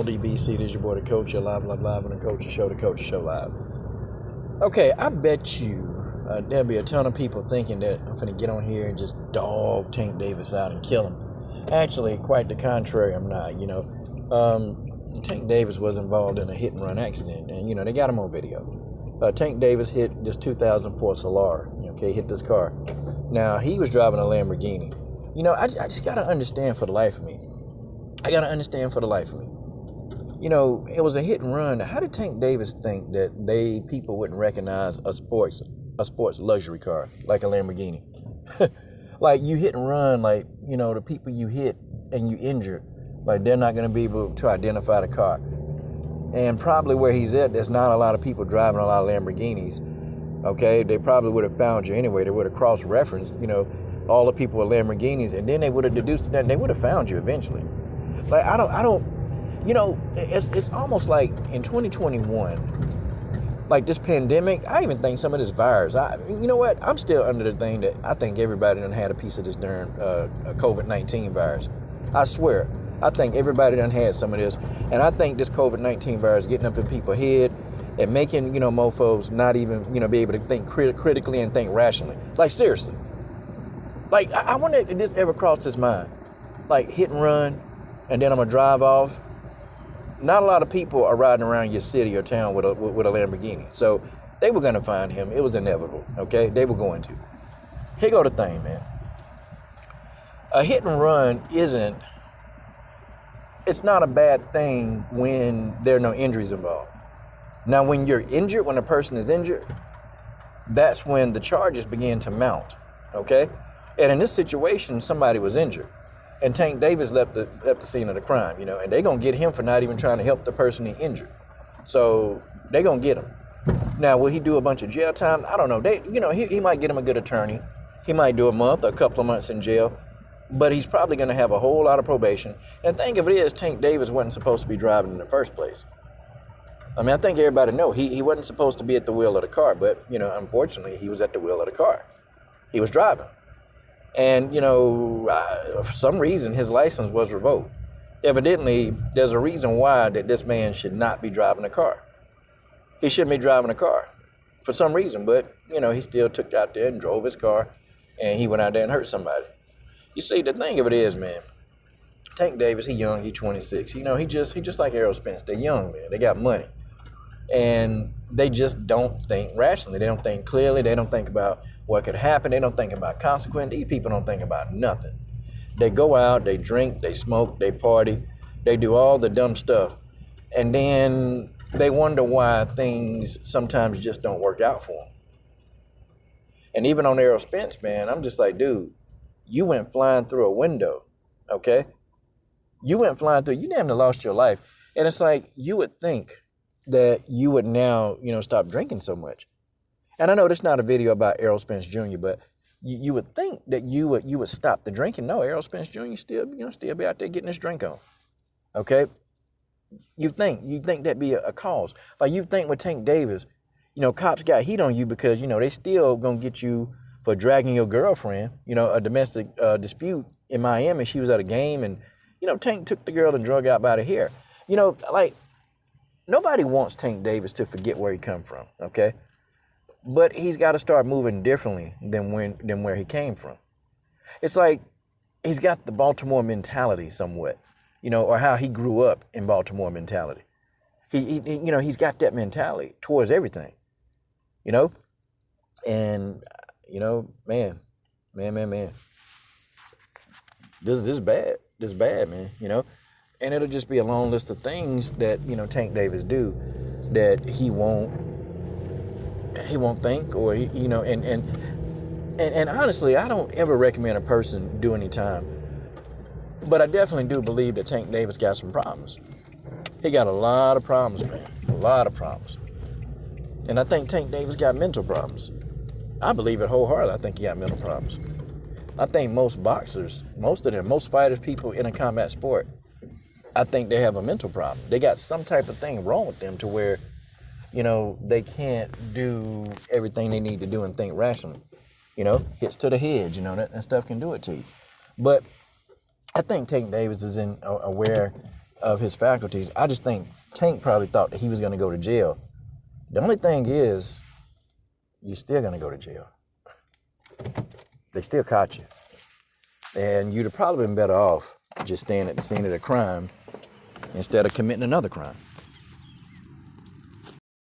DBC, this your boy, the coach, your live, and the coach show, live. Okay, I bet you there'll be a ton of people thinking that I'm finna get on here and just dog Tank Davis out and kill him. Actually, quite the contrary, I'm not. Tank Davis was involved in a hit and run accident, and they got him on video. Tank Davis hit this 2004 Solar. Okay, hit this car. Now he was driving a Lamborghini. I just gotta understand for the life of me. It was a hit and run. How did Tank Davis think that people wouldn't recognize a sports luxury car like a Lamborghini? Like you hit and run, the people you hit and you injured, like they're not going to be able to identify the car. And probably where he's at, there's not a lot of people driving a lot of Lamborghinis. Okay, they probably would have found you anyway. They would have cross-referenced, all the people with Lamborghinis, and then they would have deduced that and they would have found you eventually. Like I don't. It's almost like in 2021, like this pandemic, I even think some of this virus, I'm still under the thing that I think everybody done had a piece of this darn COVID-19 virus. I swear. I think everybody done had some of this. And I think this COVID-19 virus getting up in people's head and making, mofos not even, be able to think critically and think rationally. Like, seriously. Like, I wonder if this ever crossed his mind. Like, hit and run, and then I'm going to drive off. Not a lot of people are riding around your city or town with a Lamborghini. So they were going to find him. It was inevitable, okay? They were going to. Here go the thing, man. A hit and run it's not a bad thing when there are no injuries involved. Now, when you're injured, when a person is injured, that's when the charges begin to mount, okay? And in this situation, somebody was injured. And Tank Davis left the scene of the crime, and they're going to get him for not even trying to help the person he injured. So they're going to get him. Now, will he do a bunch of jail time? I don't know. He might get him a good attorney. He might do a month or a couple of months in jail, but he's probably going to have a whole lot of probation. And the thing of it is, Tank Davis wasn't supposed to be driving in the first place. I mean, I think everybody knows he wasn't supposed to be at the wheel of the car, but, unfortunately, he was at the wheel of the car. He was driving. And, for some reason, his license was revoked. Evidently, there's a reason why that this man should not be driving a car. He shouldn't be driving a car for some reason, but, he still took out there and drove his car, and he went out there and hurt somebody. You see, the thing of it is, man, Tank Davis, he young, he 26. He just like Errol Spence. They're young, man. They got money. And they just don't think rationally. They don't think clearly. They don't think about what could happen. They don't think about consequence. These people don't think about nothing. They go out, they drink, they smoke, they party, they do all the dumb stuff. And then they wonder why things sometimes just don't work out for them. And even on Errol Spence, man, I'm just like, dude, you went flying through a window, okay? You went flying through, you damn near lost your life. And it's like, you would think that you would now, stop drinking so much. And I know this is not a video about Errol Spence Jr., but you would think that you would stop the drinking. No, Errol Spence Jr. still be out there getting his drink on. Okay? You think that'd be a cause. Like you think with Tank Davis, cops got heat on you because, they still gonna get you for dragging your girlfriend, a domestic dispute in Miami. She was at a game and, Tank took the girl and drug out by the hair. Nobody wants Tank Davis to forget where he come from, okay? But he's got to start moving differently than where he came from. It's like he's got the Baltimore mentality somewhat, or how he grew up in Baltimore mentality. He's got that mentality towards everything, and man. This is bad. This is bad, man. And it'll just be a long list of things that Tank Davis do that he won't think, or and honestly, I don't ever recommend a person do any time, but I definitely do believe that Tank Davis got some problems. He got a lot of problems, man, a lot of problems, and I think Tank Davis got mental problems. I believe it wholeheartedly. I think he got mental problems. I think most boxers, most fighters, people in a combat sport, I think they have a mental problem. They got some type of thing wrong with them to where, they can't do everything they need to do and think rationally. Hits to the head, that stuff can do it to you. But I think Tank Davis is aware of his faculties. I just think Tank probably thought that he was going to go to jail. The only thing is, you're still going to go to jail. They still caught you. And you'd have probably been better off just staying at the scene of the crime instead of committing another crime.